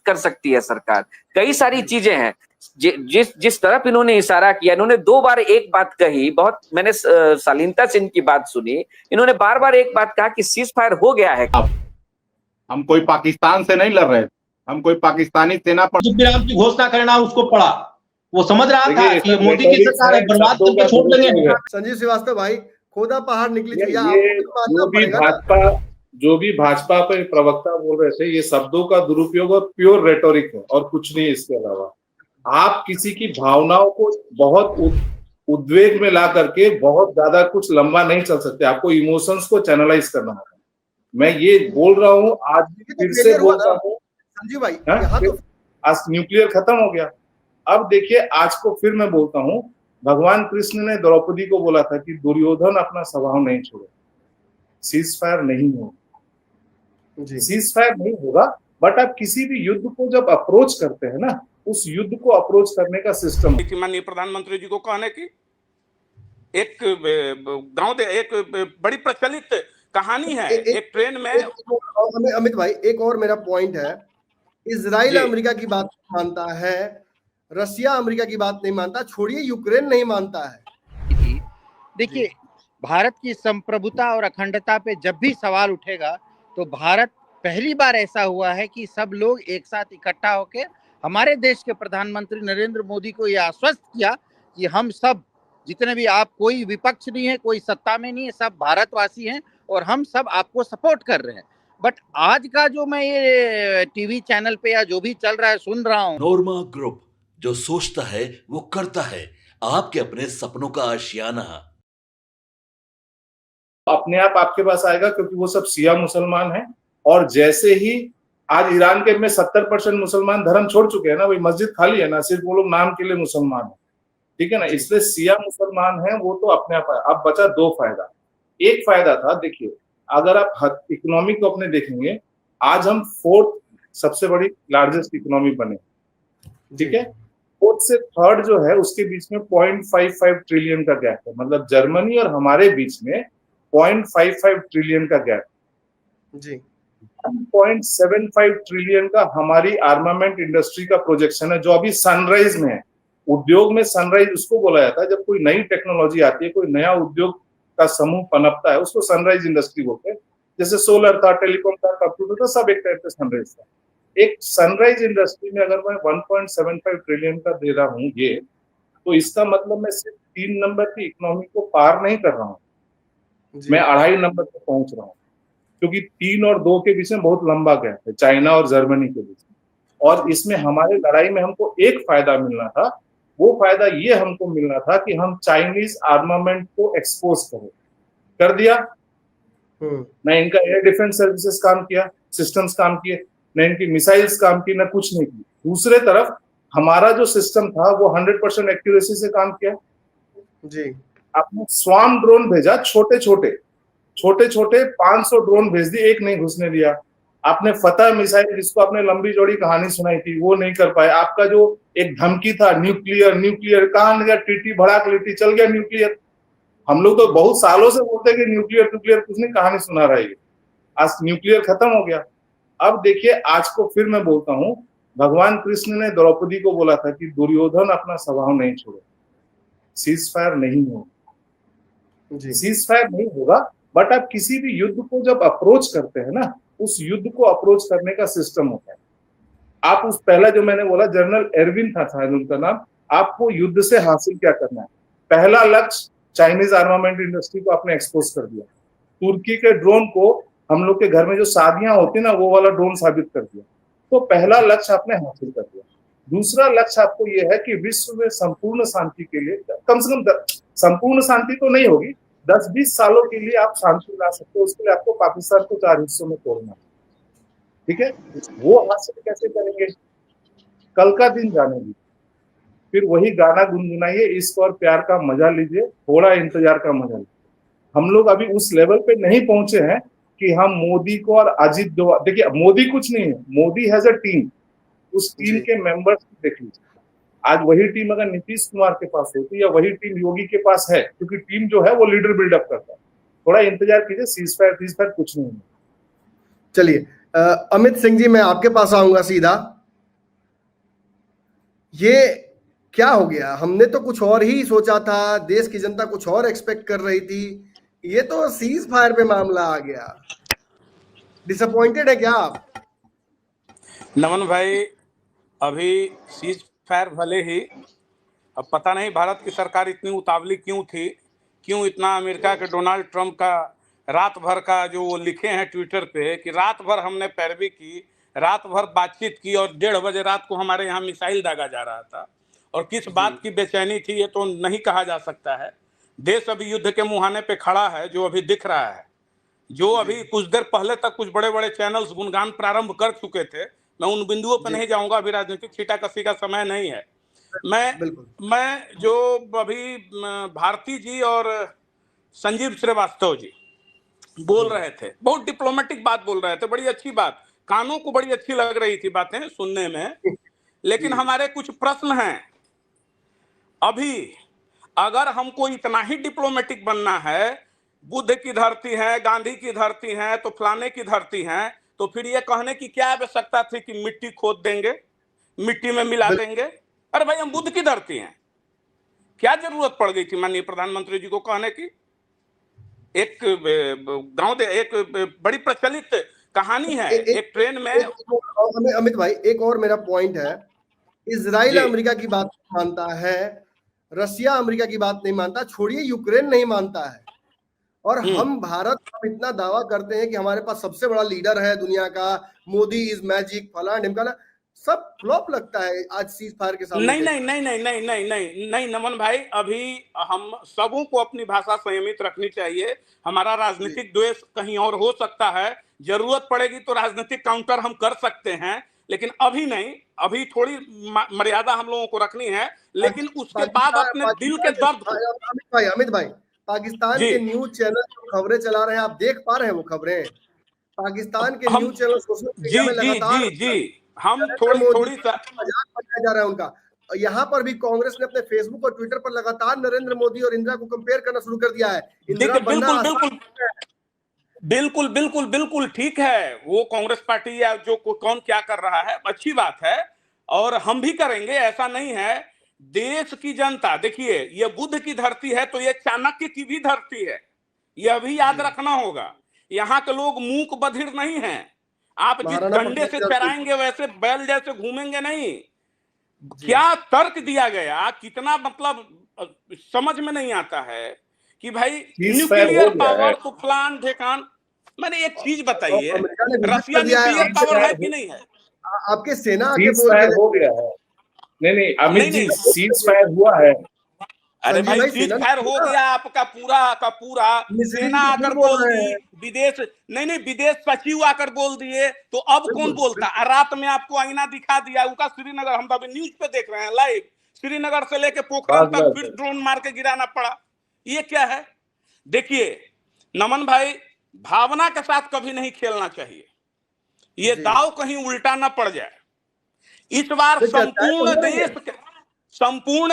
कर सकती है सरकार? कई सारी चीजें हैं। जिस जिस तरफ इन्होंने इशारा किया, इन्होंने 2 बार एक बात कही, बहुत मैंने शालीनता से इनकी बात सुनी। इन्होंने बार बार एक बात कहा कि सीज फायर हो गया है। हम कोई पाकिस्तान से नहीं लड़ रहे, हम कोई पाकिस्तानी सेना पर विराम की घोषणा करना उसको पड़ा, वो समझ रहा था कि मोदी की सरकार है, बर्बाद करके छोड़ देंगे। संजीव श्रीवास्तव भाई, खोदा पहाड़ निकली थी, जो भी भाजपा पे प्रवक्ता बोल रहे थे, ये शब्दों का दुरुपयोग और प्योर रेटोरिक है और कुछ नहीं इसके अलावा। आप किसी की भावनाओं को बहुत उद्वेग में ला करके बहुत ज्यादा कुछ लंबा नहीं चल सकते, आपको इमोशंस को चैनलाइज करना होगा। मैं ये बोल रहा हूँ, आज भी फिर से बोलता हूँ संजीव भाई, यहाँ तो आज न्यूक्लियर खत्म हो गया। अब देखिए, आज को फिर मैं बोलता हूँ, भगवान कृष्ण ने द्रौपदी को बोला था कि दुर्योधन अपना स्वभाव नहीं छोड़े, सीज फायर नहीं होगा, सीज फायर नहीं होगा। बट आप किसी भी युद्ध को जब अप्रोच करते हैं ना, उस युद्ध को अप्रोच करने का सिस्टम। माननीय प्रधानमंत्री जी को कहने की एक गांव एक बड़ी प्रचलित कहानी है, एक ट्रेन में। अमित भाई, एक और मेरा पॉइंट है, इजराइल अमेरिका की बात मानता है, रसिया अमेरिका की बात नहीं मानता, छोड़िए यूक्रेन नहीं मानता है। देखिए, भारत की संप्रभुता और अखंडता पे जब भी सवाल उठेगा तो भारत, पहली बार ऐसा हुआ है कि सब लोग एक साथ इकट्ठा होकर हमारे देश के प्रधानमंत्री नरेंद्र मोदी को यह आश्वस्त किया कि हम सब, जितने भी आप, कोई विपक्ष नहीं है, कोई सत्ता में नहीं है, सब भारतवासी हैं और हम सब आपको सपोर्ट कर रहे हैं। बट आज का जो मैं ये टीवी चैनल पे या जो भी चल रहा है सुन रहा हूँ, नोरमा ग्रुप, जो सोचता है वो करता है, आपके अपने सपनों का आशियाना अपने आप आपके पास आएगा, क्योंकि वो सब शिया मुसलमान हैं। और जैसे ही आज ईरान के में 70% मुसलमान धर्म छोड़ चुके हैं ना, वही मस्जिद खाली है ना, सिर्फ वो लोग नाम के लिए मुसलमान है, ठीक है ना। इसलिए शिया मुसलमान हैं, वो तो अपने आप है। अब बचा 2 फायदा। एक फायदा था, देखिए, अगर आप इकोनॉमी को अपने देखेंगे, आज हम 4th सबसे बड़ी लार्जेस्ट इकोनॉमी बने, ठीक है। 4th से 3rd जो है उसके बीच में 0.55 ट्रिलियन का गैप है, मतलब जर्मनी और हमारे बीच में 0.55 ट्रिलियन का गैप जी। 1.75 ट्रिलियन का हमारी आर्मामेंट इंडस्ट्री का प्रोजेक्शन है, जो अभी सनराइज में है। उद्योग में सनराइज उसको बोला जाता है जब कोई नई टेक्नोलॉजी आती है, कोई नया उद्योग का समूह पनपता है, उसको सनराइज इंडस्ट्री बोलते हैं। जैसे सोलर था, टेलीकॉम था, कंप्यूटर था, सब एक टाइप से सनराइज था। एक सनराइज इंडस्ट्री में अगर मैं 1.75 ट्रिलियन का दे रहा हूँ ये, तो इसका मतलब मैं सिर्फ 3 नंबर की इकोनॉमी को पार नहीं कर रहा हूँ, मैं 2.5 नंबर पे पहुंच रहा हूँ, क्योंकि 3 और 2 के बीच में बहुत लंबा गैप है, चाइना और जर्मनी के बीच में। और इसमें हमारे लड़ाई में हमको एक फायदा मिलना था, वो फायदा ये हमको मिलना था कि हम चाइनीज आर्मामेंट को एक्सपोज करें। कर दिया ना, इनका एयर डिफेंस सर्विसेज काम किया, सिस्टम्स काम किए, न इनकी मिसाइल्स काम की, ना कुछ नहीं की। दूसरे तरफ हमारा जो सिस्टम था वो 100% एक्यूरेसी से काम किया जी। आपने स्वार्म ड्रोन भेजा, छोटे छोटे 500 ड्रोन भेज दिए, एक नहीं घुसने दिया। आपने फतह मिसाइल, जिसको आपने लंबी चौड़ी कहानी सुनाई थी, वो नहीं कर पाए। आपका जो एक धमकी था न्यूक्लियर कहां गया, टीटी भड़ाक लिट्टी चल गया न्यूक्लियर। हम लोग तो बहुत सालों से बोलते हैं कि न्यूक्लियर कुछ नहीं, कहानी सुना रहा है। आज न्यूक्लियर खत्म हो गया। अब देखिए, आज को फिर मैं बोलता हूँ, भगवान कृष्ण ने द्रौपदी को बोला था कि दुर्योधन अपना स्वभाव नहीं छोड़े, सीज फायर नहीं होगा, सीज फायर नहीं होगा। बट आप किसी भी युद्ध को जब अप्रोच करते हैं ना, उस युद्ध को अप्रोच करने का सिस्टम होता है। आप उस पहला जो मैंने बोला, जनरल एरविन था शायद उनका नाम, आपको युद्ध से हासिल क्या करना है। पहला लक्ष्य चाइनीज आर्मामेंट इंडस्ट्री को आपने एक्सपोज कर दिया, तुर्की के ड्रोन को हम लोग के घर में जो शादियां होती ना, वो वाला ड्रोन साबित कर दिया। तो पहला लक्ष्य आपने हासिल कर दिया। दूसरा लक्ष्य आपको यह है कि विश्व में संपूर्ण शांति के लिए, कम से कम संपूर्ण शांति तो नहीं होगी, 10-20 सालों के लिए आप शांति ला सकते हो। उसके लिए आपको पाकिस्तान को 4 हिस्सों में तोड़ना, ठीक है। वो हासिल कैसे करेंगे, कल का दिन जाने दीजिए, फिर वही गाना गुनगुनाइए, इश्क और प्यार का मजा लीजिए, थोड़ा इंतजार का मजा लीजिए। हम लोग अभी उस लेवल पे नहीं पहुंचे हैं कि हम मोदी को और अजीत दोवल, देखिए मोदी कुछ नहीं है, मोदी हैज अ टीम, उस टीम के मेंबर्स देख लीजिए। आज वही टीम अगर नीतीश कुमार के पास होती या वही टीम योगी के पास है, क्योंकि टीम जो है वो लीडर बिल्डअप करता है। थोड़ा इंतजार कीजिए, सीज फायर कुछ नहीं है। चलिए अमित सिंह जी, मैं आपके पास आऊंगा सीधा। ये क्या हो गया? हमने तो कुछ और ही सोचा था, देश की जनता कुछ और एक्सपेक्ट कर रही थी, ये तो सीज फायर पे मामला आ गया। डिसअपॉइंटेड है क्या आप? नमन भाई, अभी सीज फायर भले ही, अब पता नहीं भारत की सरकार इतनी उतावली क्यों थी, क्यों इतना अमेरिका के डोनाल्ड ट्रंप का रात भर का जो वो लिखे हैं ट्विटर पे कि रात भर हमने पैरवी की, रात भर बातचीत की और 1:30 बजे रात को हमारे यहाँ मिसाइल दागा जा रहा था। और किस बात की बेचैनी थी ये तो नहीं कहा जा सकता है। देश अभी युद्ध के मुहाने पे खड़ा है, जो अभी दिख रहा है, जो अभी कुछ देर पहले तक कुछ बड़े बड़े चैनल्स गुणगान प्रारंभ कर चुके थे। मैं उन बिंदुओं पर नहीं जाऊंगा, अभी राजनीतिक छीटाकशी का समय नहीं है। मैं जो अभी भारती जी और संजीव श्रीवास्तव जी बोल रहे थे, बहुत डिप्लोमेटिक बात बोल रहे थे, बड़ी अच्छी बात, कानों को बड़ी अच्छी लग रही थी बातें सुनने में। लेकिन हमारे कुछ प्रश्न हैं। अभी अगर हमको इतना ही डिप्लोमेटिक बनना है, बुद्ध की धरती है, गांधी की धरती है, तो फलाने की धरती है, तो फिर ये कहने की क्या आवश्यकता थी कि मिट्टी खोद देंगे, मिट्टी में मिला देंगे? अरे भाई, हम बुद्ध की धरती हैं, क्या जरूरत पड़ गई थी माननीय प्रधानमंत्री जी को कहने की? एक गांव एक बड़ी प्रचलित कहानी है, एक ट्रेन में अमित भाई, एक और मेरा पॉइंट है, इजराइल अमेरिका की बात मानता है, रसिया अमेरिका की बात नहीं मानता, छोड़िए यूक्रेन नहीं मानता है। और हम इतना दावा करते हैं कि हमारे पास सबसे बड़ा लीडर है दुनिया का, मोदी इज मैजिक, फलाना ढिमकाना, सब फ्लॉप लगता है आज सीज फायर के सामने। नहीं नहीं नहीं नहीं नहीं नहीं नहीं नहीं नमन भाई, अभी हम सबों को अपनी भाषा संयमित रखनी चाहिए। हमारा राजनीतिक द्वेष कहीं और हो सकता है, जरूरत पड़ेगी तो राजनीतिक काउंटर हम कर सकते हैं, लेकिन अभी नहीं। अभी थोड़ी मर्यादा हम लोगों को रखनी है, लेकिन उसके बाद अपने दिल के दर्द। अमित भाई, पाकिस्तान के न्यूज चैनल खबरें चला रहे हैं, आप देख पा रहे हैं वो खबरें? पाकिस्तान के न्यूज चैनल सोशल मीडिया में लगातार जी हम थोड़ी सा मजाक बनाया जा रहा है उनका। यहाँ पर भी कांग्रेस ने अपने फेसबुक और ट्विटर पर लगातार नरेंद्र मोदी और इंदिरा को कंपेयर करना शुरू कर दिया है। बिल्कुल ठीक है, वो कांग्रेस पार्टी या जो कौन क्या कर रहा है, अच्छी बात है, और हम भी करेंगे, ऐसा नहीं है। देश की जनता, देखिए, ये बुद्ध की धरती है तो ये चाणक्य की भी धरती है, यह भी याद रखना होगा। यहाँ के लोग मूक बधिर नहीं हैं। आप जिस डंडे से चराएंगे वैसे बैल जैसे घूमेंगे नहीं। क्या तर्क दिया गया, कितना मतलब समझ में नहीं आता है कि भाई न्यूक्लियर पावर तो फलान ठेकान। मैंने एक चीज बताइए, रसिया न्यूक्लियर पावर है कि नहीं है? आपके सेना के बोल हो गया है। नहीं अमित जी, सीज फायर हुआ है। अरे भाई, सीज फायर हो गया, आपका पूरा का पूरा सेना आकर बोल दी, विदेश विदेश सचिव आकर बोल दिए, तो अब कौन बोलता? रात में आपको आईना दिखा दिया उनका श्रीनगर, हम अभी न्यूज पे देख रहे हैं लाइव, श्रीनगर से लेके पोखरण तक फिर ड्रोन मार के गिराना पड़ा। ये क्या है? देखिए नमन भाई, भावना के साथ कभी नहीं खेलना चाहिए, ये दाव कहीं उल्टा ना पड़ जाए। इस बार संपूर्ण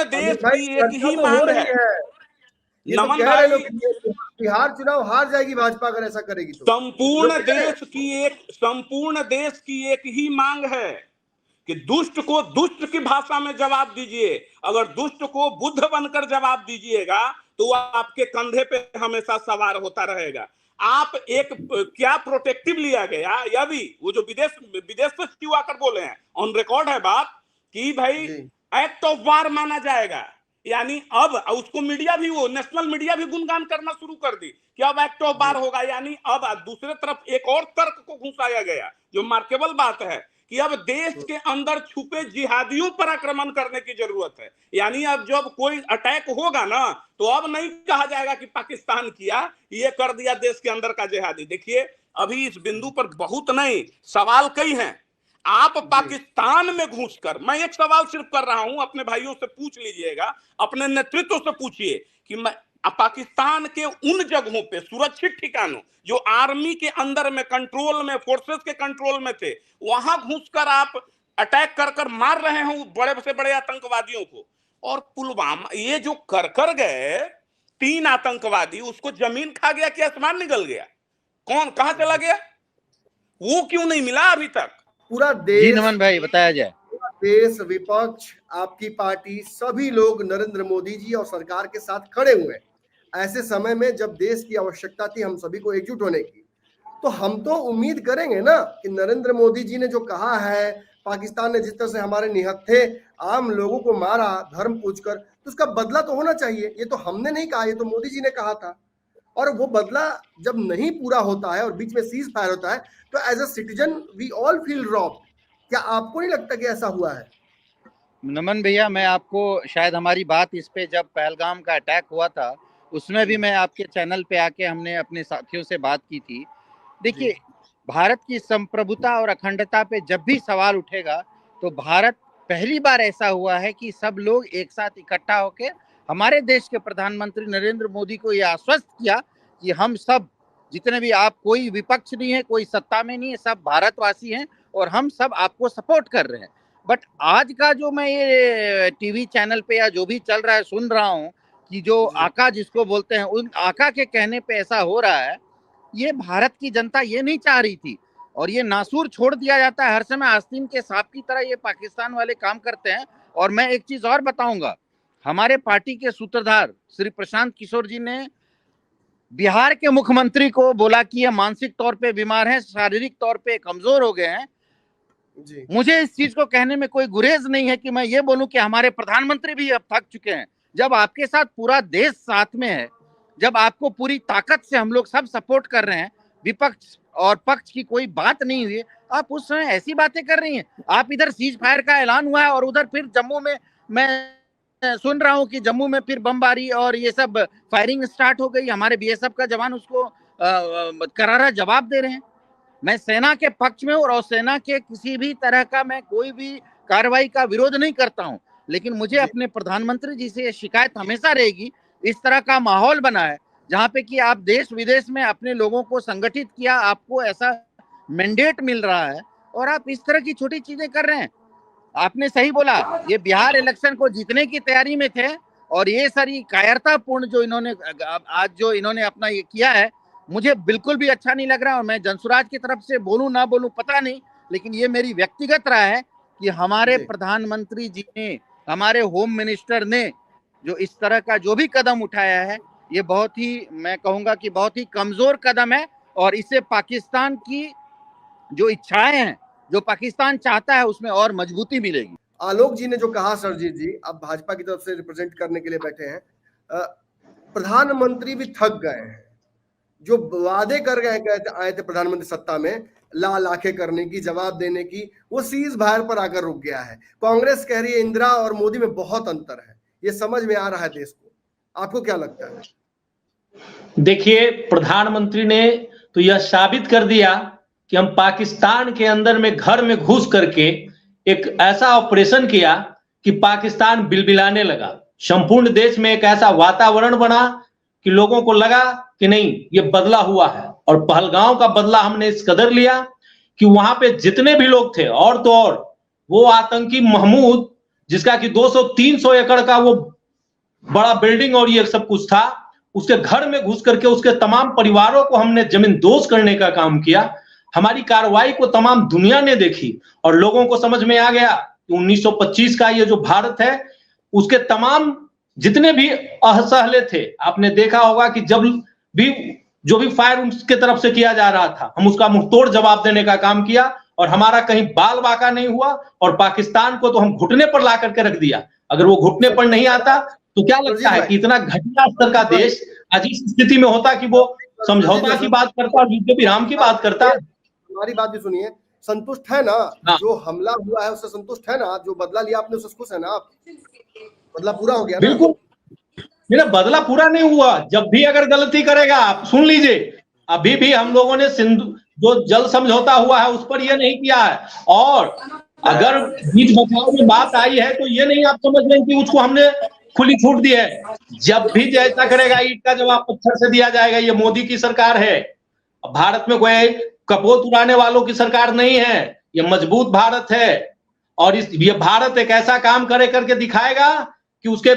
देश की एक ही मांग है। नमन भाई, बिहार चुनाव हार जाएगी भाजपा अगर ऐसा करेगी तो। संपूर्ण देश की एक ही मांग है कि दुष्ट को दुष्ट की भाषा में जवाब दीजिए। अगर दुष्ट को बुद्ध बनकर जवाब दीजिएगा तो वह आपके कंधे पे हमेशा सवार होता रहेगा। आप एक क्या प्रोटेक्टिव लिया गया, यह भी वो जो विदेश से क्यों आकर बोले हैं, ऑन रिकॉर्ड है बात कि भाई एक्ट ऑफ वार माना जाएगा। यानी अब उसको मीडिया भी, वो नेशनल मीडिया भी गुणगान करना शुरू कर दी कि अब एक्ट ऑफ वार होगा। यानी अब दूसरे तरफ एक और तर्क को घुसाया गया, जो मार्केबल बात है, कि अब देश के अंदर छुपे जिहादियों पर आक्रमण करने की जरूरत है। यानी अब जब कोई अटैक होगा ना, तो अब नहीं कहा जाएगा कि पाकिस्तान किया, ये कर दिया देश के अंदर का जिहादी। देखिए, अभी इस बिंदु पर बहुत नहीं, सवाल कई हैं। आप पाकिस्तान में घुसकर, मैं एक सवाल सिर्फ कर रहा हूं, अपने भाइयों से पूछ लीजिएगा, अपने नेतृत्व से पूछिए कि मैं पाकिस्तान के उन जगहों पे, सुरक्षित ठिकानों जो आर्मी के अंदर में कंट्रोल में, फोर्सेस के कंट्रोल में थे, वहां घुसकर आप अटैक कर मार रहे हो बड़े से बड़े आतंकवादियों को। और पुलवामा ये जो कर गए 3 आतंकवादी, उसको जमीन खा गया कि आसमान निकल गया? कौन कहां चला गया? वो क्यों नहीं मिला अभी तक? पूरा देश, नमन भाई बताया जाए। देश, विपक्ष, आपकी पार्टी, सभी लोग नरेंद्र मोदी जी और सरकार के साथ खड़े हुए हैं। ऐसे समय में जब देश की आवश्यकता थी हम सभी को एकजुट होने की, तो हम तो उम्मीद करेंगे ना कि नरेंद्र मोदी जी ने जो कहा है, पाकिस्तान ने जिस तरह से हमारे निहत्थे आम लोगों को मारा धर्म पूछकर, तो उसका बदला तो होना चाहिए। ये तो हमने नहीं कहा, ये तो मोदी जी ने कहा था। और वो बदला जब नहीं पूरा होता है और बीच में सीज फायर होता है, तो as a citizen we all feel robbed. क्या आपको नहीं लगता कि ऐसा हुआ है? नमन भैया, मैं आपको शायद हमारी बात इस पे जब पहलगाम का अटैक हुआ था उसमें भी मैं आपके चैनल पे आके हमने अपने साथियों से बात की थी। देखिए, भारत की संप्रभुता और अखंडता पे जब भी सवाल उठेगा तो भारत पहली बार ऐसा हुआ है कि सब लोग एक साथ इकट्ठा होकर हमारे देश के प्रधानमंत्री नरेंद्र मोदी को यह आश्वस्त किया कि हम सब जितने भी, आप कोई विपक्ष नहीं है, कोई सत्ता में नहीं है, सब भारतवासी हैं और हम सब आपको सपोर्ट कर रहे हैं। बट आज का जो मैं ये टीवी चैनल पे या जो भी चल रहा है सुन रहा हूँ कि जो आका जिसको बोलते हैं, उन आका के कहने पे ऐसा हो रहा है, ये भारत की जनता ये नहीं चाह रही थी और ये नासूर छोड़ दिया जाता है। हर समय आस्तीन के सांप की तरह ये पाकिस्तान वाले काम करते हैं। और मैं एक चीज और बताऊंगा, हमारे पार्टी के सूत्रधार श्री प्रशांत किशोर जी ने बिहार के मुख्यमंत्री को बोला कि ये मानसिक तौर पे बीमार हैं, शारीरिक तौर पे कमजोर हो गए हैं। जी। मुझे इस चीज को कहने में कोई गुरेज नहीं है कि मैं ये बोलूं कि हमारे प्रधानमंत्री भी अब थक चुके हैं। जब आपके साथ पूरा देश साथ में है, जब आपको पूरी ताकत से हम लोग सब सपोर्ट कर रहे हैं, विपक्ष और पक्ष की कोई बात नहीं हुई, आप उस समय ऐसी बातें कर रही हैं। आप इधर सीज फायर का ऐलान हुआ है और उधर फिर जम्मू में मैं सुन रहा हूं कि जम्मू में फिर बमबारी और ये सब फायरिंग स्टार्ट हो गई। हमारे बीएसएफ का जवान उसको करारा जवाब दे रहे हैं। मैं सेना के पक्ष में हूँ और सेना के किसी भी तरह का मैं कोई भी कार्रवाई का विरोध नहीं करता हूँ, लेकिन मुझे अपने प्रधानमंत्री जी से ये शिकायत हमेशा रहेगी, इस तरह का माहौल बना है जहाँ पे कि आप देश विदेश में अपने लोगों को संगठित किया, आपको ऐसा मैंडेट मिल रहा है और आप इस तरह की छोटी चीजें कर रहे हैं। आपने सही बोला, ये बिहार इलेक्शन को जीतने की तैयारी में थे और ये सारी कायरतापूर्ण जो इन्होंने आज जो इन्होंने अपना ये किया है, मुझे बिल्कुल भी अच्छा नहीं लग रहा। और मैं जनसुराज की तरफ से बोलूं ना बोलूं पता नहीं, लेकिन ये मेरी व्यक्तिगत राय है कि हमारे प्रधानमंत्री जी ने, हमारे होम मिनिस्टर ने जो इस तरह का जो भी कदम उठाया है, ये बहुत ही, मैं कहूंगा कि बहुत ही कमजोर कदम है और इससे पाकिस्तान की जो इच्छाएं हैं, जो पाकिस्तान चाहता है, उसमें और मजबूती मिलेगी। आलोक जी ने जो कहा, सरजीत जी अब भाजपा की तरफ से रिप्रेजेंट करने के लिए बैठे हैं, प्रधानमंत्री भी थक गए हैं। जो वादे कर गए आए थे प्रधानमंत्री सत्ता में, लाल आंखें करने की, जवाब देने की, वो सीज फायर पर आकर रुक गया है। कांग्रेस कह रही है इंदिरा और मोदी में बहुत अंतर है, ये समझ में आ रहा है देश को। आपको क्या लगता है? देखिए, प्रधानमंत्री ने तो यह साबित कर दिया कि हम पाकिस्तान के अंदर में घर में घुस करके एक ऐसा ऑपरेशन किया कि पाकिस्तान बिलबिलाने लगा। संपूर्ण देश में एक ऐसा वातावरण बना कि लोगों को लगा कि नहीं, ये बदला हुआ है। और पहलगांव का बदला हमने इस कदर लिया कि वहां पे जितने भी लोग थे, और तो और वो आतंकी महमूद, जिसका कि 200-300 एकड़ का वो बड़ा बिल्डिंग और ये सब कुछ था, उसके घर में घुस करके उसके तमाम परिवारों को हमने जमींदोज करने का काम किया। हमारी कार्रवाई को तमाम दुनिया ने देखी और लोगों को समझ में आ गया कि 1925 का ये जो भारत है, उसके तमाम जितने भी असहले थे, आपने देखा होगा कि जब भी जो भी फायर उसके तरफ से किया जा रहा था, हम उसका मुंहतोड़ जवाब देने का काम किया और हमारा कहीं बाल बाका नहीं हुआ। और पाकिस्तान को तो हम घुटने पर ला करके रख दिया। अगर वो घुटने पर नहीं आता तो क्या लगता है कि इतना घटिया स्तर का देश आज इस स्थिति में होता कि वो समझौता की बात करता और युद्ध विराम की बात करता। हमारी बात भी सुनिए, संतुष्ट है ना? जो हमला हुआ है उससे संतुष्ट है ना? जो बदला लिया आपने उससे खुश है ना आप? बदला पूरा हो गया? बिल्कुल, मेरा बदला पूरा नहीं हुआ। जब भी अगर गलती करेगा, आप सुन लीजिए, अभी भी हम लोगों ने सिंधु जो जल समझौता हुआ है उस पर यह नहीं किया है। और अगर बीच बचाव में बात आई है तो ये नहीं आप समझ लें कि उसको हमने खुली छूट दी है। जब भी जैसा करेगा ईंट का जवाब पत्थर से दिया जाएगा। ये मोदी की सरकार है, भारत में कोई कपोत उड़ाने वालों की सरकार नहीं है। ये मजबूत भारत है और ये भारत एक ऐसा काम करे करके दिखाएगा कि उसके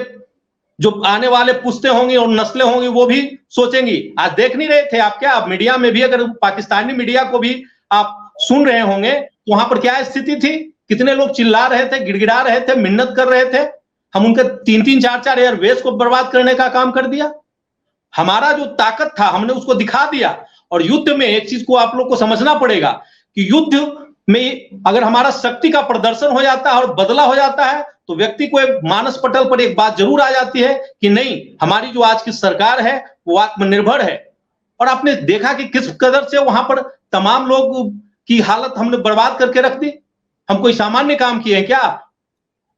जो आने वाले पुश्तें होंगी और नस्लें होंगी वो भी सोचेंगी। आज देख नहीं रहे थे आप क्या? आप मीडिया में भी, अगर पाकिस्तानी मीडिया को भी आप सुन रहे होंगे तो वहां पर क्या स्थिति थी कितने लोग चिल्ला रहे थे, गिड़गिड़ा रहे थे, मिन्नत कर रहे थे, हम उनके 3-3 4-4 एयरबेस को बर्बाद करने का काम कर दिया। हमारा जो ताकत था हमने उसको दिखा दिया। और युद्ध में एक चीज को आप लोग को समझना पड़ेगा कि युद्ध में अगर हमारा शक्ति का प्रदर्शन हो जाता है और बदला हो जाता है तो व्यक्ति को एक मानस पटल पर एक बात जरूर आ जाती है कि नहीं, हमारी जो आज की सरकार है वो आत्मनिर्भर है। और आपने देखा कि किस कदर से वहां पर तमाम लोग की हालत हमने बर्बाद करके रख दी। हम कोई सामान्य काम किए हैं क्या?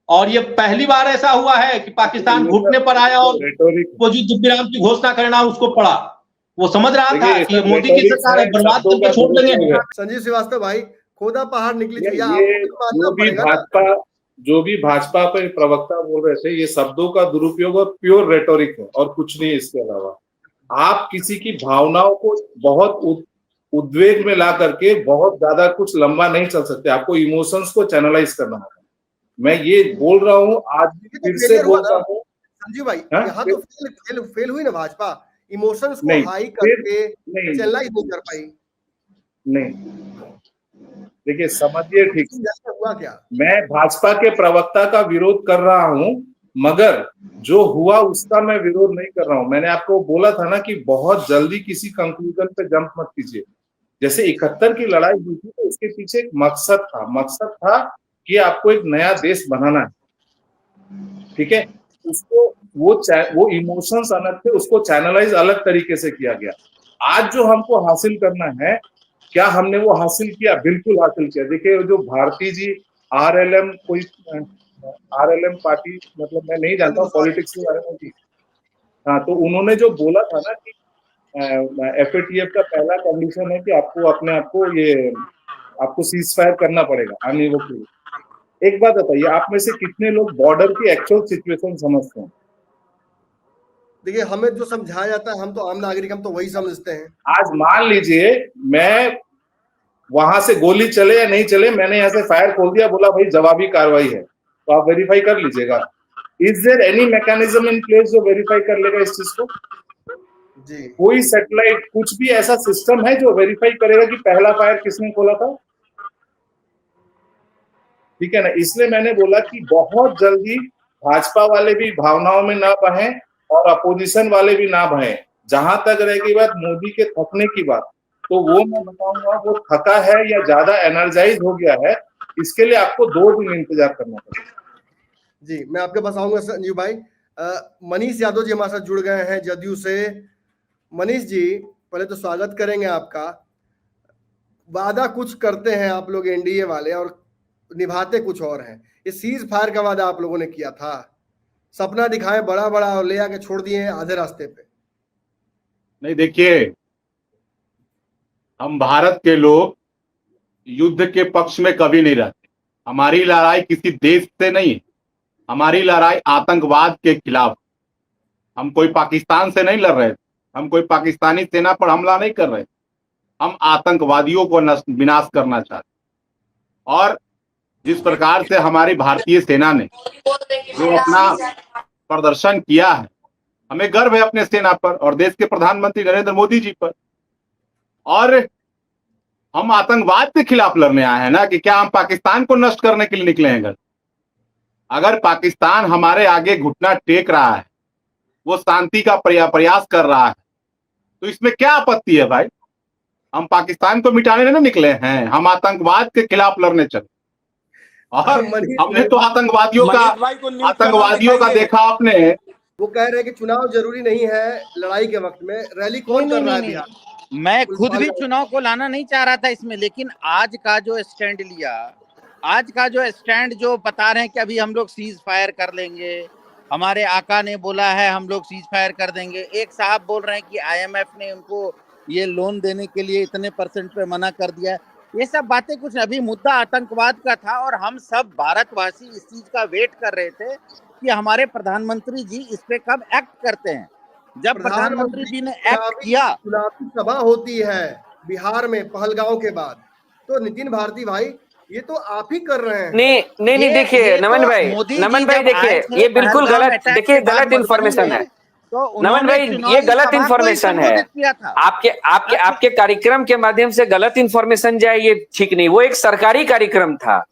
और ये पहली बार ऐसा हुआ है कि पाकिस्तान घुटने पर आया और वो युद्ध विराम की घोषणा करना उसको पड़ा। वो समझ रहा था कि मोदी की सरकार है, बर्बाद करके छोड़ देंगे। संजीव श्रीवास्तव भाई, खोदा पहाड़ निकली चाहिए, जो भी भाजपा पे प्रवक्ता बोल रहे थे, ये शब्दों का दुरुपयोग और प्योर रेटोरिक है और कुछ नहीं इसके अलावा। आप किसी की भावनाओं को बहुत उद्वेग में ला करके बहुत ज्यादा कुछ लंबा नहीं चल सकते। आपको इमोशंस को चैनलाइज करना होगा। मैं ये बोल रहा हूँ, आज भी फिर से बोल रहा हूँ संजीव भाई, यहाँ तो फेल हुई ना भाजपा, इमोशंस को हाई करके चैनलाइज नहीं कर पाई। नहीं, देखिए समझिए ठीक, हुआ क्या? मैं भाजपा के प्रवक्ता का विरोध कर रहा हूं, मगर जो हुआ उसका मैं विरोध नहीं कर रहा हूं। मैंने आपको बोला था ना कि बहुत जल्दी किसी कंक्लूजन पे जंप मत कीजिए। जैसे 71 की लड़ाई हुई थी तो उसके पीछे एक मकसद था कि आपको एक नया देश बनाना है, ठीक है। उसको वो इमोशंस अलग थे, उसको चैनलाइज अलग तरीके से किया गया। आज जो हमको हासिल करना है, क्या हमने वो हासिल किया? बिल्कुल हासिल किया। देखिए जो भारती जी आरएलएम पार्टी, मतलब मैं नहीं जानता हूँ पॉलिटिक्स के बारे में भी, हाँ, तो उन्होंने जो बोला था ना कि एफएटीएफ का पहला कंडीशन है कि आपको सीज फायर करना पड़ेगा अनइवोकली। एक बात बताइए, आप में से कितने लोग बॉर्डर की एक्चुअल सिचुएशन समझते हैं? देखिए, हमें जो समझाया जाता है, हम तो आम नागरिक, हम तो वही समझते हैं। आज मान लीजिए मैं वहां से गोली चले या नहीं चले, मैंने यहाँ से फायर खोल दिया, बोला भाई जवाबी कार्रवाई है, तो आप वेरीफाई कर लीजिएगा। Is there any mechanism in place जो वेरीफाई कर लेगा इस चीज को? जी, कोई सैटेलाइट, कुछ भी ऐसा सिस्टम है जो वेरीफाई करेगा कि पहला फायर किसने खोला था? ठीक है ना। इसलिए मैंने बोला कि बहुत जल्दी भाजपा वाले भी भावनाओं में ना बहें और अपोजिशन वाले भी ना बहें। जहां तक रहेगी बात मोदी के थकने की बात, तो वो मैं बताऊंगा वो थका है या ज्यादा एनर्जाइज हो गया है, इसके लिए आपको 2 दिन इंतजार करना पड़ेगा। जी, मैं आपके पास आऊंगा संजीव भाई। मनीष यादव जी हमारे साथ जुड़ गए हैं जदयू से। मनीष जी, पहले तो स्वागत करेंगे आपका। वादा कुछ करते हैं आप लोग एनडीए वाले और निभाते कुछ और हैं। ये सीज फायर का वादा आप लोगों ने किया था, सपना दिखाए बड़ा बड़ा और ले आके छोड़ दिए आधे रास्ते पे। नहीं, देखिए, हम भारत के लोग युद्ध के पक्ष में कभी नहीं रहते। हमारी लड़ाई किसी देश से नहीं है, हमारी लड़ाई आतंकवाद के खिलाफ। हम कोई पाकिस्तान से नहीं लड़ रहे थे, हम कोई पाकिस्तानी सेना पर हमला नहीं कर रहे थे, हम आतंकवादियों को विनाश करना चाहते। और जिस प्रकार से हमारी भारतीय सेना ने जो अपना प्रदर्शन किया है, हमें गर्व है अपने सेना पर और देश के प्रधानमंत्री नरेंद्र मोदी जी पर। और हम आतंकवाद के खिलाफ लड़ने आए हैं ना, कि क्या हम पाकिस्तान को नष्ट करने के लिए निकले हैं? अगर पाकिस्तान हमारे आगे घुटना टेक रहा है, वो शांति का प्रयास कर रहा है, तो इसमें क्या आपत्ति है भाई? हम पाकिस्तान को मिटाने नहीं निकले हैं, हम आतंकवाद के खिलाफ लड़ने चले। और हमने तो आतंकवादियों का देखा आपने। वो कह रहे हैं कि चुनाव जरूरी नहीं है लड़ाई के वक्त में, रैली कौन कर रहा है बिहार? मैं खुद भी चुनाव को लाना नहीं चाह रहा था इसमें, लेकिन आज का जो स्टैंड लिया, आज का जो स्टैंड जो बता रहे हैं कि अभी हम लोग सीज फायर कर लेंगे, हमारे आका ने बोला है हम लोग सीज फायर कर देंगे, एक साहब बोल रहे हैं कि आईएमएफ ने उनको ये लोन देने के लिए इतने % पे मना कर दिया है। ये सब बातें कुछ, अभी मुद्दा आतंकवाद का था और हम सब भारतवासी इस चीज का वेट कर रहे थे कि हमारे प्रधानमंत्री जी इस पे कब एक्ट करते हैं। जब प्रधानमंत्री जी ने एक्ट किया, चुनावी सभा होती है बिहार में पहलगांव के बाद, तो नितिन भारती भाई ये तो आप ही कर रहे हैं। नहीं, देखिए नमन भाई देखिए, ये बिल्कुल गलत, देखिए गलत इन्फॉर्मेशन है। तो नमन भाई, ये गलत इन्फॉर्मेशन है। आपके कार्यक्रम के माध्यम से गलत इन्फॉर्मेशन जाए, ये ठीक नहीं। वो एक सरकारी कार्यक्रम था,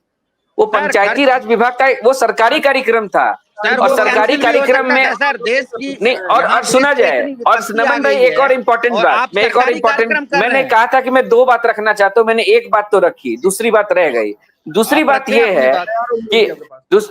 वो पंचायती राज विभाग का वो सरकारी कार्यक्रम था। सर, और वो सरकारी cancel भी हो कार्यक्रम सकता में था, सर, देश की नहीं, और सुना जाए, और नमन भाई एक और इम्पोर्टेंट बात, मैं एक और इम्पोर्टेंट, मैंने कहा था कि मैं 2 बात रखना चाहता हूँ, मैंने एक बात तो रखी, दूसरी बात रह गई। दूसरी बात ये है कि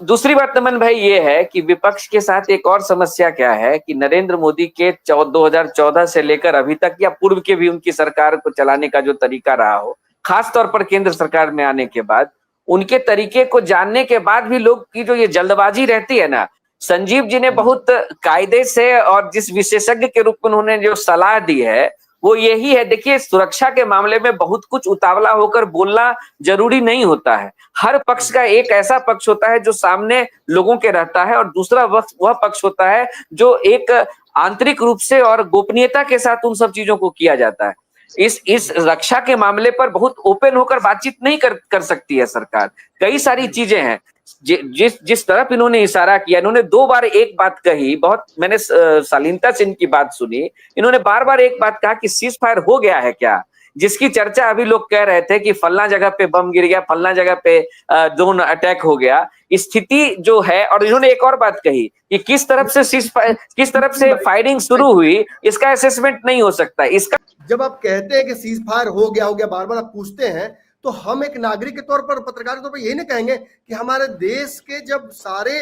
दूसरी बात नमन भाई ये है कि विपक्ष के साथ एक और समस्या क्या है कि नरेंद्र मोदी के 2014 से लेकर अभी तक या पूर्व के भी उनकी सरकार को चलाने का जो तरीका रहा हो, खास तौर पर केंद्र सरकार में आने के बाद, उनके तरीके को जानने के बाद भी लोग की जो ये जल्दबाजी रहती है ना, संजीव जी ने बहुत कायदे से और जिस विशेषज्ञ के रूप में उन्होंने जो सलाह दी है वो यही है। देखिए, सुरक्षा के मामले में बहुत कुछ उतावला होकर बोलना जरूरी नहीं होता है। हर पक्ष का एक ऐसा पक्ष होता है जो सामने लोगों के रहता है, और दूसरा वह पक्ष होता है जो एक आंतरिक रूप से और गोपनीयता के साथ उन सब चीजों को किया जाता है। इस रक्षा के मामले पर बहुत ओपन होकर बातचीत नहीं कर सकती है सरकार। कई सारी चीजें हैं, जिस तरफ इन्होंने इशारा किया, इन्होंने 2 बार एक बात कही, बहुत मैंने शालीनता से इनकी बात सुनी, इन्होंने बार बार एक बात कहा कि सीज फायर हो गया है क्या, जिसकी चर्चा अभी लोग कह रहे थे कि फलना जगह पे बम गिर गया, फलना जगह पे ड्रोन अटैक हो गया, स्थिति जो है। और इन्होंने एक और बात कही कि किस तरफ से फायरिंग शुरू हुई, इसका असेसमेंट नहीं हो सकता। इसका जब आप कहते हैं कि सीज फायर हो गया, बार बार आप पूछते हैं, तो हम एक नागरिक के तौर पर, पत्रकार के तौर पर यही नहीं कहेंगे कि हमारे देश के जब सारे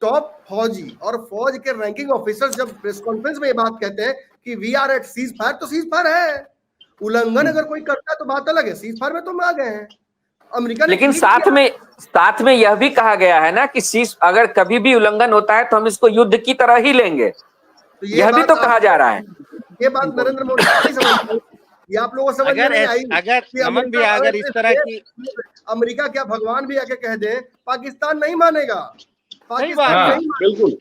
टॉप फौजी और फौज के रैंकिंग ऑफिसर्स जब प्रेस कॉन्फ्रेंस में ये बात कहते हैं कि we are at cease fire, तो सीज फायर है। उल्लंघन अगर कोई करता है तो बात अलग है, सीज फायर में तो हम आ गए हैं। अमेरिका ने लेकिन साथ में यह भी कहा गया है ना कि सीज अगर कभी भी उल्लंघन होता है तो हम इसको युद्ध की तरह ही लेंगे, तो यह भी तो कहा जा रहा है। ये बात नरेंद्र मोदी नहीं समझते, ये आप लोगों को समझ में नहीं आई। अगर इस तरह की अमेरिका क्या भगवान भी आके कह दे पाकिस्तान नहीं मानेगा, पाकिस्तान नहीं बिल्कुल,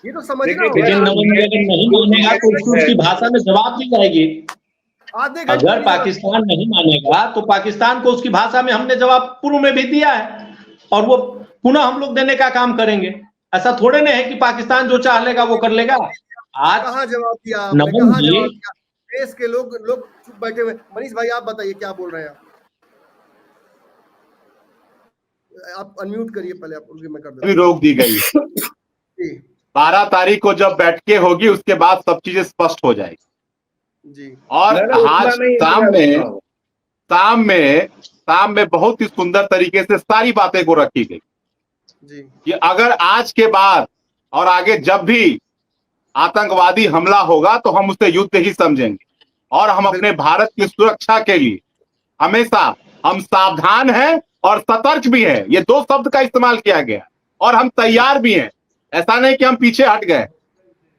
ये तो समझ लेकिन नहीं मानेगा तो उसकी भाषा में जवाब दी जाएगी। अगर पाकिस्तान नहीं मानेगा तो पाकिस्तान को उसकी भाषा में हमने जवाब पूर्व में भी दिया है, और वो पुनः हम लोग देने का काम करेंगे। ऐसा थोड़े नहीं है कि पाकिस्तान जो चाह लेगा वो कर लेगा। आज कहाँ जवाब दिया, नमन जी, देश के लोग चुप बैठे हुए। मनीष भाई आप बताइए क्या बोल रहे हैं आप अनम्यूट करिए पहले, आप उनकी मैं कर देता हूं। रोक दी गई है। 12 तारीख को जब बैठकें होगी उसके बाद सब चीजें स्पष्ट हो जाएगी जी। और आज शाम में बहुत ही सुंदर तरीके से सारी बातें को रखी गई जी कि अगर आज के बाद और आगे जब भी आतंकवादी हमला होगा तो हम उसे युद्ध ही समझेंगे, और हम अपने भारत की सुरक्षा के लिए हमेशा हम सावधान हैं और सतर्क भी हैं। ये 2 शब्द का इस्तेमाल किया गया, और हम तैयार भी हैं। ऐसा नहीं कि हम पीछे हट गए,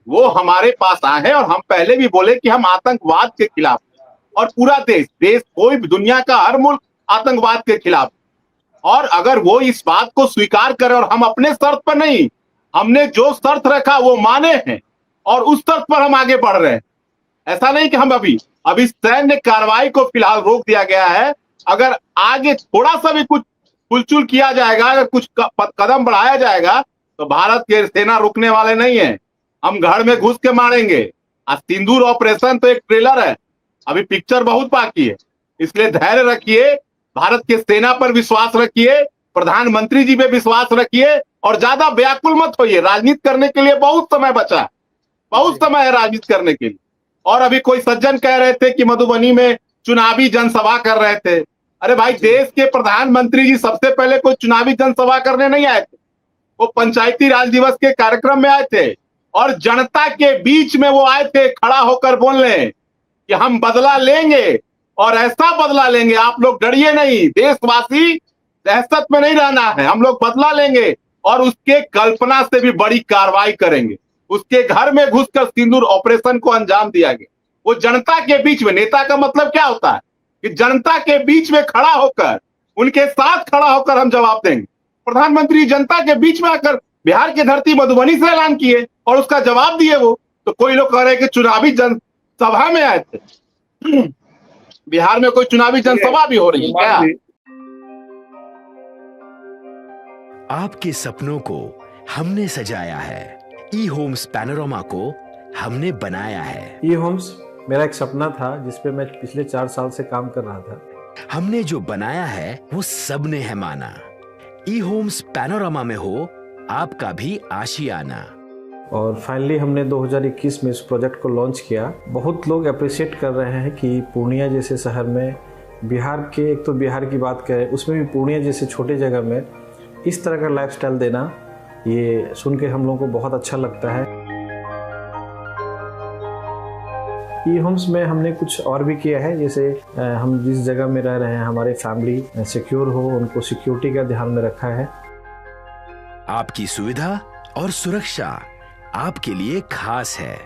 वो हमारे पास आए हैं। और हम पहले भी बोले कि हम आतंकवाद के खिलाफ, और पूरा देश कोई भी दुनिया का हर मुल्क आतंकवाद के खिलाफ। और अगर वो इस बात को स्वीकार करे, और हम अपने शर्त पर नहीं, हमने जो शर्त रखा वो माने हैं और उस शर्त पर हम आगे बढ़ रहे हैं। ऐसा नहीं कि हम अभी सैन्य कार्रवाई को फिलहाल रोक दिया गया है। अगर आगे थोड़ा सा भी कुछ हुलचुल किया जाएगा, अगर कुछ कदम बढ़ाया जाएगा, तो भारत के सेना रुकने वाले नहीं है। हम घर में घुस के मारेंगे। आज सिंदूर ऑपरेशन तो एक ट्रेलर है, अभी पिक्चर बहुत बाकी है। इसलिए धैर्य रखिए, भारत के सेना पर विश्वास रखिए, प्रधानमंत्री जी पे विश्वास रखिए, और ज्यादा व्याकुल मत होइए। राजनीति करने के लिए बहुत समय बचा है, बहुत समय है राजनीति करने के लिए। और अभी कोई सज्जन कह रहे थे कि मधुबनी में चुनावी जनसभा कर रहे थे। अरे भाई, देश के प्रधानमंत्री जी सबसे पहले कोई चुनावी जनसभा करने नहीं आए थे, वो पंचायती राज दिवस के कार्यक्रम में आए थे, और जनता के बीच में वो आए थे खड़ा होकर बोलने कि हम बदला लेंगे, और ऐसा बदला लेंगे, आप लोग डरिए नहीं, देशवासी दहशत में नहीं रहना है, हम लोग बदला लेंगे, और उसके कल्पना से भी बड़ी कार्रवाई करेंगे। उसके घर में घुसकर सिंदूर ऑपरेशन को अंजाम दिया गया। वो जनता के बीच में, नेता का मतलब क्या होता है कि जनता के बीच में खड़ा होकर, उनके साथ खड़ा होकर हम जवाब देंगे। प्रधानमंत्री जनता के बीच में आकर बिहार की धरती मधुबनी से ऐलान किए और उसका जवाब दिए। वो तो कोई लोग कह रहे हैं कि चुनावी जनसभा में आए थे। बिहार में कोई चुनावी जनसभा भी हो रही है क्या? आपके सपनों को हमने सजाया है, ई होम्स पैनोरमा को हमने बनाया है। ई होम्स मेरा एक सपना था जिसपे मैं पिछले 4 साल से काम कर रहा था। हमने जो बनाया है वो सबने है माना। ई होम्स पैनोरामा में हो आपका भी आशियाना। और फाइनली हमने 2021 में इस प्रोजेक्ट को लॉन्च किया। बहुत लोग अप्रिशिएट कर रहे हैं कि पूर्णिया जैसे शहर में, बिहार के, एक तो बिहार की बात करें उसमें भी पूर्णिया जैसे छोटे जगह में इस तरह का लाइफस्टाइल देना, ये सुन के हम लोगों को बहुत अच्छा लगता है। ई होम्स में हमने कुछ और भी किया है, जैसे हम जिस जगह में रह रहे हैं हमारे फैमिली सिक्योर हो, उनको सिक्योरिटी का ध्यान में रखा है। आपकी सुविधा और सुरक्षा आपके लिए खास है,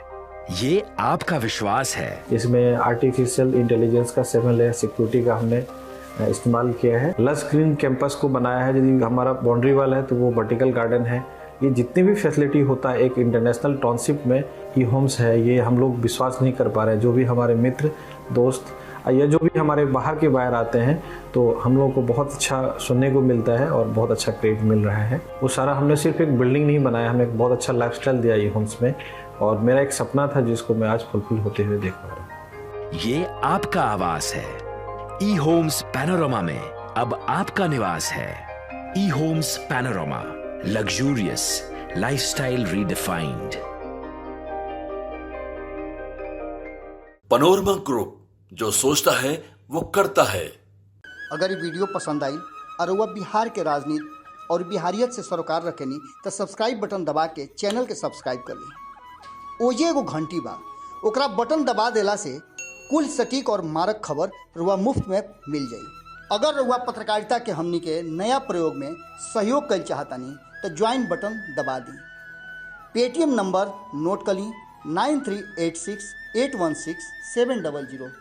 ये आपका विश्वास है। इसमें आर्टिफिशियल इंटेलिजेंस का 7 लेयर सिक्योरिटी का हमने इस्तेमाल किया है। लस ग्रीन कैंपस को बनाया है। यदि हमारा बाउंड्री वाल है तो वो वर्टिकल गार्डन है। ये जितनी भी फैसिलिटी होता है एक इंटरनेशनल टाउनशिप में ई होम्स है, ये हम लोग विश्वास नहीं कर पा रहे हैं। जो भी हमारे मित्र दोस्त या जो भी हमारे बाहर के बाहर आते हैं तो हम लोगों को बहुत अच्छा सुनने को मिलता है और बहुत अच्छा क्रेडिट मिल रहा है। वो सारा हमने सिर्फ एक बिल्डिंग नहीं बनाया, हमें एक बहुत अच्छा लाइफस्टाइल दिया ई होम्स में, और मेरा एक सपना था जिसको मैं आज फुलफिल होते हुए देख पा रहा हूँ। ये आपका आवास है। ई होम्स पैनोरामा में अब आपका निवास है। E Homes Panorama, luxurious lifestyle redefined. Panorama Group, जो सोचता है वो करता है। अगर ये वीडियो पसंद आई और वह बिहार के राजनीति और बिहारियत से सरोकार रखेनी तो सब्सक्राइब बटन दबा के चैनल के सब्सक्राइब कर ली। ओजे एगो घंटी बा, ओकरा बटन दबा देला से कुल सटीक और मारक खबर रुआ मुफ्त में मिल जाई। अगर रुआ पत्रकारिता के हमनी के नया प्रयोग में सहयोग कर चाहतानी तो ज्वाइन बटन दबा दी। पेटीएम नंबर नोट कर ली 9386 816 700।